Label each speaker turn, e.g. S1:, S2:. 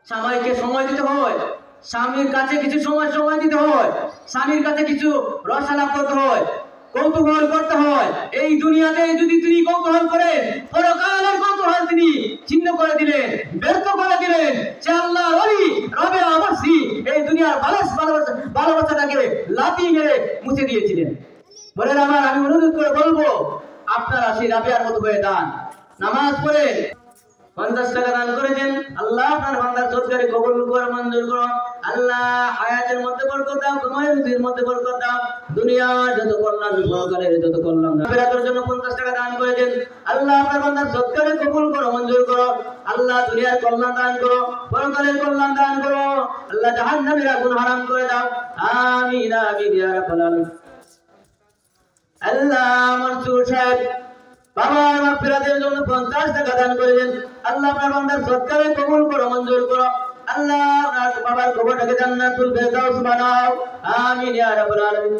S1: স্বামীকে সময় দিতে হয়, স্বামীর কাছে কিছু সময় দিতে হয়, স্বামীর কাছে কিছু রসালাপ করতে হয়, কৌতূহল করতে হয়। এই দুনিয়াতে যদি তিনি কৌতূহল করেন, পরকালের কৌতূহল তিনি ছিন্ন করে দিলেন, ব্যর্থ করে দিলেন। সে আল্লাহ ওলি রবে আবাসী এই দুনিয়ার ভালোবাসাটাকে লাথি মেরে মুছে দিয়েছিলেন। বলেন আমার, আমি অনুরোধ করে বলবো আপনারা সেই রাবিয়ার মতো হয়ে দান। নামাজ পড়ে 50 টাকা দান করেছেন, আল্লাহ আপনার বান্দার সদকারে কবুল করে মঞ্জুর করো। আল্লাহ হায়াতের মধ্যে বরকত দাও, কমায়ের মধ্যে বরকত দাও, দুনিয়ার যত কল্যাণ, পরকালের যত কল্যাণ। আখিরাতের জন্য 50 টাকা দান করেছেন, আল্লাহ আপনার বান্দার সদকারে কবুল করো মঞ্জুর করো। আল্লাহ দুনিয়ার কল্যাণ দান করো, পরকালের কল্যাণ দান করো। আল্লাহ জাহান্নামের আগুন হারাম করে দাও। আমিন আমিন ইয়া রাব্বাল আলামিন। আল্লাহ মনসুর সাহেব বাবার মাগফিরাতের জন্য 50 টাকা দান করেছেন, আল্লাহ আপনার বান্দার সদকারে কবুল করো মঞ্জুর করো। আল্লাহ আপনার বাবার কবরটাকে জান্নাতুল ফেরদাউস বানাও। আমিন ইয়া রাব্বাল আলামিন।